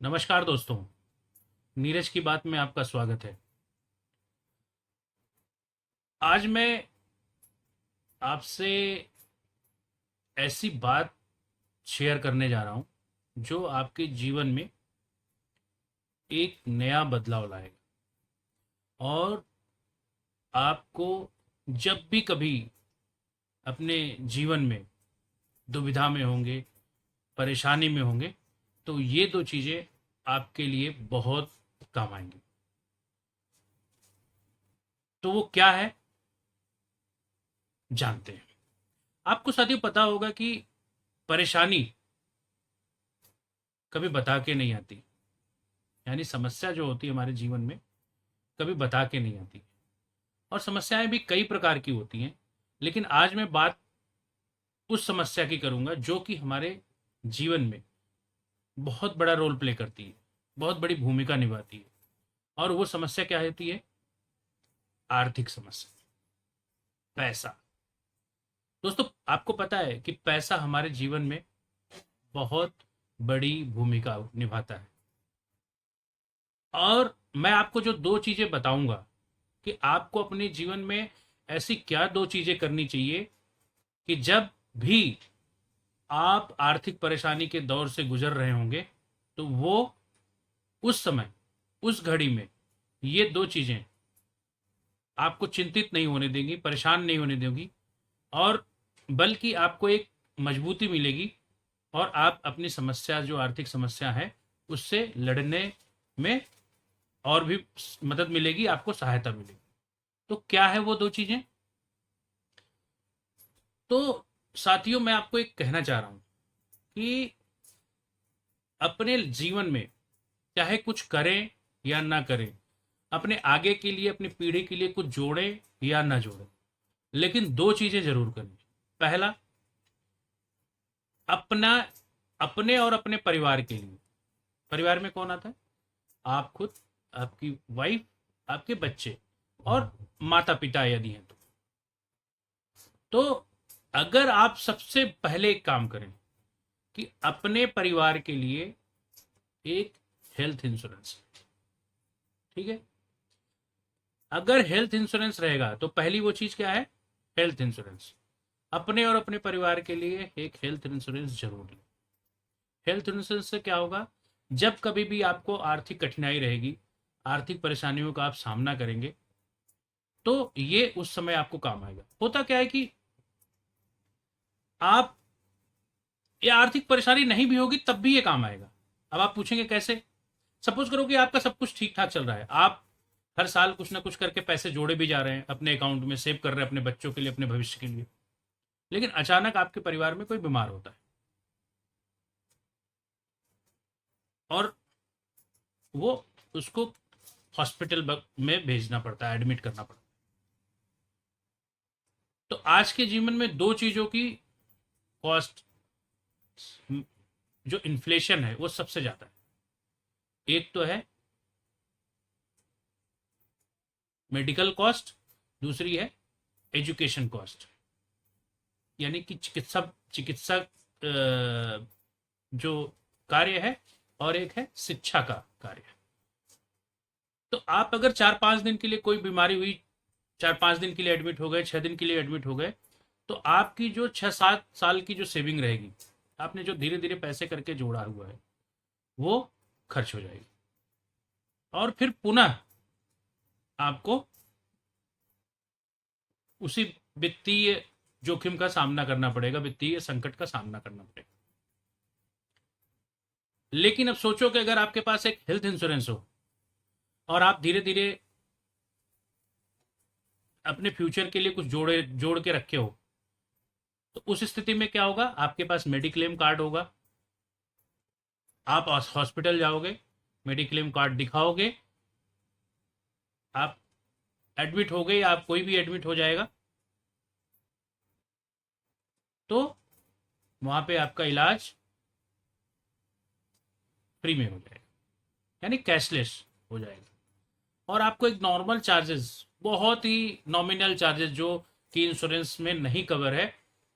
नमस्कार दोस्तों। नीरज की बात में आपका स्वागत है। आज मैं आपसे ऐसी बात शेयर करने जा रहा हूं जो आपके जीवन में एक नया बदलाव लाएगा और आपको जब भी कभी अपने जीवन में दुविधा में होंगे, परेशानी में होंगे, तो ये दो चीज़ें आपके लिए बहुत काम आएंगी। तो वो क्या है, जानते हैं। आपको साथियों पता होगा कि परेशानी कभी बता के नहीं आती। यानी समस्या जो होती है हमारे जीवन में कभी बता के नहीं आती। और समस्याएं भी कई प्रकार की होती हैं, लेकिन आज मैं बात उस समस्या की करूंगा जो कि हमारे जीवन में बहुत बड़ा रोल प्ले करती है, बहुत बड़ी भूमिका निभाती है। और वो समस्या क्या होती है? आर्थिक समस्या, पैसा। दोस्तों, आपको पता है कि पैसा हमारे जीवन में बहुत बड़ी भूमिका निभाता है। और मैं आपको जो दो चीजें बताऊंगा कि आपको अपने जीवन में ऐसी क्या दो चीजें करनी चाहिए कि जब भी आप आर्थिक परेशानी के दौर से गुजर रहे होंगे, तो वो उस समय, उस घड़ी में ये दो चीजें आपको चिंतित नहीं होने देंगी, परेशान नहीं होने देंगी, और बल्कि आपको एक मजबूती मिलेगी और आप अपनी समस्या, जो आर्थिक समस्या है, उससे लड़ने में और भी मदद मिलेगी, आपको सहायता मिलेगी। तो क्या है वो दो चीजें? तो साथियों, मैं आपको एक कहना चाह रहा हूं कि अपने जीवन में चाहे कुछ करें या ना करें, अपने आगे के लिए, अपनी पीढ़ी के लिए कुछ जोड़ें या ना जोड़ें, लेकिन दो चीजें जरूर करें। पहला, अपना, अपने और अपने परिवार के लिए। परिवार में कौन आता है? आप खुद, आपकी वाइफ, आपके बच्चे और माता पिता यदि हैं तो अगर आप सबसे पहले एक काम करें कि अपने परिवार के लिए एक हेल्थ इंश्योरेंस, ठीक है? अगर हेल्थ इंश्योरेंस रहेगा तो पहली वो चीज क्या है? Health insurance. अपने और अपने परिवार के लिए एक हेल्थ इंश्योरेंस जरूरी। हेल्थ इंश्योरेंस से क्या होगा? जब कभी भी आपको आर्थिक कठिनाई रहेगी, आर्थिक परेशानियों का आप सामना करेंगे, तो ये उस समय आपको काम आएगा। होता क्या है कि आप, ये आर्थिक परेशानी नहीं भी होगी तब भी ये काम आएगा। अब आप पूछेंगे कैसे? सपोज करो कि आपका सब कुछ ठीक ठाक चल रहा है, आप हर साल कुछ ना कुछ करके पैसे जोड़े भी जा रहे हैं, अपने अकाउंट में सेव कर रहे हैं अपने बच्चों के लिए, अपने भविष्य के लिए। लेकिन अचानक आपके परिवार में कोई बीमार होता है और वो, उसको हॉस्पिटल में भेजना पड़ता है, एडमिट करना पड़ता है। तो आज के जीवन में दो चीजों की कॉस्ट, जो इन्फ्लेशन है वो सबसे ज्यादा है। एक तो है मेडिकल कॉस्ट, दूसरी है एजुकेशन कॉस्ट। यानी कि चिकित्सा, चिकित्सा जो कार्य है, और एक है शिक्षा का कार्य। तो आप अगर 4-5 दिन के लिए कोई बीमारी हुई, 4-5 दिन के लिए एडमिट हो गए, 6 दिन के लिए एडमिट हो गए, तो आपकी जो 6-7 साल की जो सेविंग रहेगी, आपने जो धीरे धीरे पैसे करके जोड़ा हुआ है, वो खर्च हो जाएगी। और फिर पुनः आपको उसी वित्तीय जोखिम का सामना करना पड़ेगा, वित्तीय संकट का सामना करना पड़ेगा। लेकिन अब सोचो कि अगर आपके पास एक हेल्थ इंश्योरेंस हो और आप धीरे धीरे अपने फ्यूचर के लिए कुछ जोड़ के रखे हो, तो उस स्थिति में क्या होगा? आपके पास मेडिक्लेम कार्ड होगा, आप हॉस्पिटल जाओगे, मेडिक्लेम कार्ड दिखाओगे, आप एडमिट हो गए या आप कोई भी एडमिट हो जाएगा, तो वहां पे आपका इलाज फ्री में हो जाएगा, यानी कैशलेस हो जाएगा। और आपको एक नॉर्मल चार्जेस, बहुत ही नॉमिनल चार्जेस जो कि इंश्योरेंस में नहीं कवर है,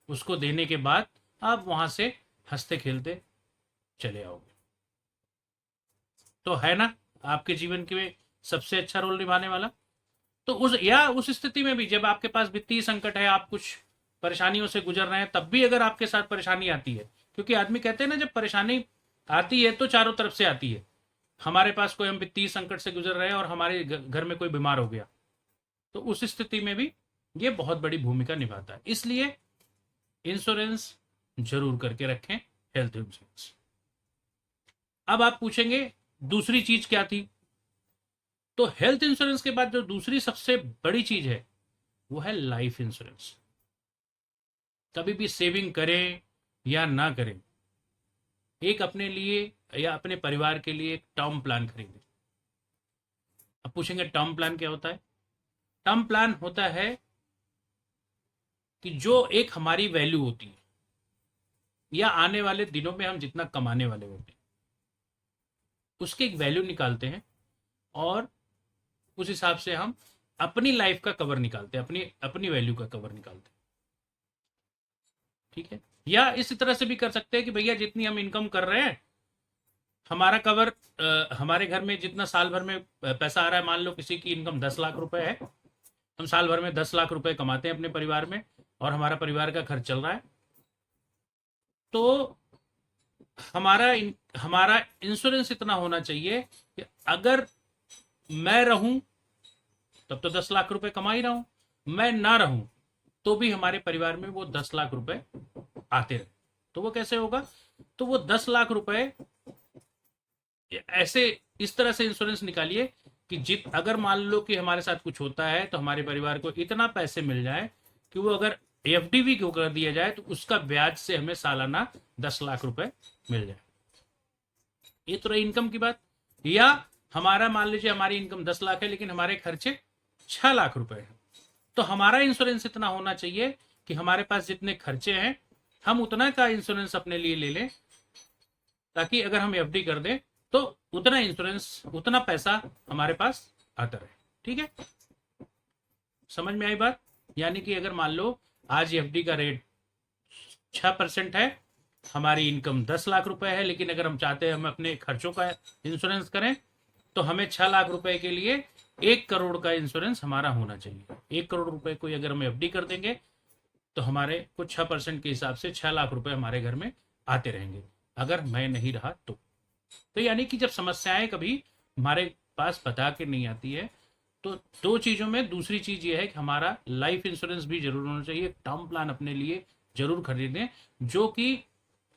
उसको देने के बाद आप वहां से हंसते खेलते चले आओगे। तो है ना आपके जीवन के में सबसे अच्छा रोल निभाने वाला। तो उस स्थिति में भी जब आपके पास वित्तीय संकट है, आप कुछ परेशानियों से गुजर रहे हैं, तब भी अगर आपके साथ परेशानी आती है, क्योंकि आदमी कहते हैं ना, जब परेशानी आती है तो चारों तरफ से आती है। हमारे पास कोई, हम वित्तीय संकट से गुजर रहे हैं और हमारे घर में कोई बीमार हो गया, तो उस स्थिति में भी ये बहुत बड़ी भूमिका निभाता है। इसलिए इंश्योरेंस जरूर करके रखें, हेल्थ इंश्योरेंस। अब आप पूछेंगे दूसरी चीज क्या थी? तो हेल्थ इंश्योरेंस के बाद जो दूसरी सबसे बड़ी चीज है वो है लाइफ इंश्योरेंस। कभी भी सेविंग करें या ना करें, एक अपने लिए या अपने परिवार के लिए एक टर्म प्लान खरीदें। अब पूछेंगे टर्म प्लान क्या होता है? टर्म प्लान होता है कि जो एक हमारी वैल्यू होती है, या आने वाले दिनों में हम जितना कमाने वाले होते हैं उसकी एक वैल्यू निकालते हैं, और उस हिसाब से हम अपनी लाइफ का कवर निकालते हैं, अपनी अपनी वैल्यू का कवर निकालते हैं। ठीक है? या इस तरह से भी कर सकते हैं कि भैया जितनी हम इनकम कर रहे हैं, हमारा कवर, हमारे घर में जितना साल भर में पैसा आ रहा है, मान लो किसी की इनकम 10 लाख रुपए है, हम साल भर में 10 लाख रुपए कमाते हैं अपने परिवार में, और हमारा परिवार का खर्च चल रहा है, तो हमारा इंश्योरेंस इतना होना चाहिए कि अगर मैं रहूं तब तो 10 लाख रुपए कमा ही रहा हूं, मैं ना रहूं तो भी हमारे परिवार में वो 10 लाख रुपए आते रहे। तो वो कैसे होगा? तो वो 10 लाख रुपए ऐसे इस तरह से इंश्योरेंस निकालिए कि अगर मान लो कि हमारे साथ कुछ होता है तो हमारे परिवार को इतना पैसे मिल जाए कि वो अगर एफडी भी क्यों कर दिया जाए तो उसका ब्याज से हमें सालाना 10 लाख रुपए मिल जाए। ये तो रही इनकम की बात। या हमारा, मान लीजिए हमारी इनकम 10 लाख है लेकिन हमारे खर्चे 6 लाख रुपए हैं, तो हमारा इंश्योरेंस इतना होना चाहिए कि हमारे पास जितने खर्चे हैं हम उतना का इंश्योरेंस अपने लिए ले लें, ताकि अगर हम एफडी कर दें तो उतना इंश्योरेंस, उतना पैसा हमारे पास आता रहे। ठीक है? समझ में आई बात? यानी कि अगर मान लो आज एफडी का रेट 6% है, हमारी इनकम 10 लाख रुपए है, लेकिन अगर हम चाहते हैं हम अपने खर्चों का इंश्योरेंस करें तो हमें 6 लाख रुपए के लिए 1 करोड़ का इंश्योरेंस हमारा होना चाहिए। 1 करोड़ रुपए को अगर हम एफडी कर देंगे तो हमारे कुछ 6% के हिसाब से 6 लाख रुपए हमारे घर में आते रहेंगे, अगर मैं नहीं रहा तो यानी कि जब समस्याएं कभी हमारे पास बता के नहीं आती है, तो दो चीजों में दूसरी चीज ये है कि हमारा लाइफ इंश्योरेंस भी जरूर होना चाहिए। टर्म प्लान अपने लिए जरूर खरीदें, जो कि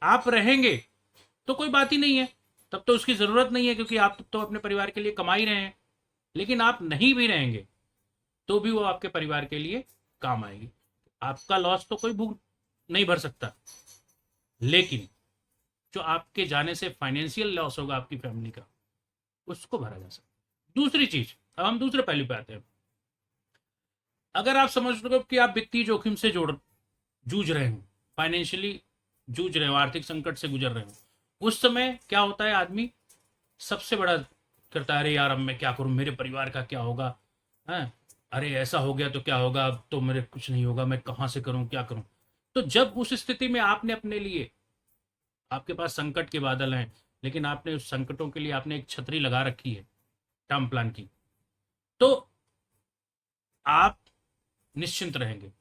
आप रहेंगे तो कोई बात ही नहीं है, तब तो उसकी जरूरत नहीं है, क्योंकि आप तो अपने परिवार के लिए कमा ही रहे हैं। लेकिन आप नहीं भी रहेंगे तो भी वो आपके परिवार के लिए काम आएगी। आपका लॉस तो कोई भूख नहीं भर सकता, लेकिन जो आपके जाने से फाइनेंशियल लॉस होगा आपकी फैमिली का, उसको भरा जा सकता। दूसरी चीज, अब हम दूसरे पहलू पे आते हैं। अगर आप समझ लो कि आप वित्तीय जोखिम से जूझ रहे हो, फाइनेंशियली जूझ रहे हो, आर्थिक संकट से गुजर रहे हो, उस समय क्या होता है, आदमी सबसे बड़ा करता है, अरे यार अब मैं क्या करूं, मेरे परिवार का क्या होगा, है, अरे ऐसा हो गया तो क्या होगा, अब तो मेरे कुछ नहीं होगा, मैं कहां से करूं, क्या करूं। तो जब उस स्थिति में आपने अपने लिए, आपके पास संकट के बादल हैं, लेकिन आपने उस संकटों के लिए आपने एक छतरी लगा रखी है टर्म प्लान की, तो आप निश्चिंत रहेंगे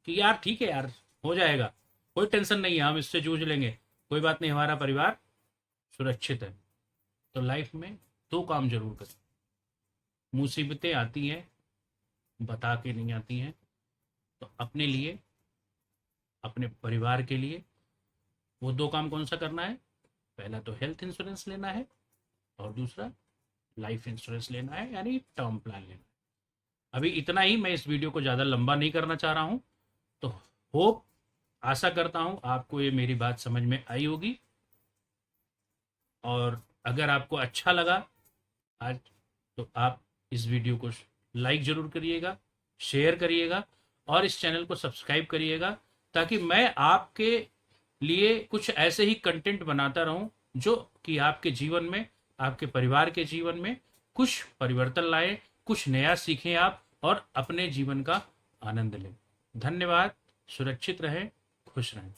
कि यार ठीक है यार, हो जाएगा, कोई टेंशन नहीं है, हम इससे जूझ लेंगे, कोई बात नहीं, हमारा परिवार सुरक्षित है। तो लाइफ में दो काम जरूर करें। मुसीबतें आती हैं, बता के नहीं आती हैं, तो अपने लिए, अपने परिवार के लिए वो दो काम कौन सा करना है? पहला तो हेल्थ इंश्योरेंस लेना है, और दूसरा लाइफ इंश्योरेंस लेना है, यानी टर्म प्लान लेना है। अभी इतना ही, मैं इस वीडियो को ज़्यादा लंबा नहीं करना चाह रहा हूँ। तो होप, आशा करता हूँ आपको ये मेरी बात समझ में आई होगी, और अगर आपको अच्छा लगा आज, तो आप इस वीडियो को लाइक ज़रूर करिएगा, शेयर करिएगा, और इस चैनल को सब्सक्राइब करिएगा, ताकि मैं आपके लिए कुछ ऐसे ही कंटेंट बनाता रहूं जो कि आपके जीवन में, आपके परिवार के जीवन में कुछ परिवर्तन लाए, कुछ नया सीखें आप, और अपने जीवन का आनंद लें। धन्यवाद। सुरक्षित रहें, खुश रहें।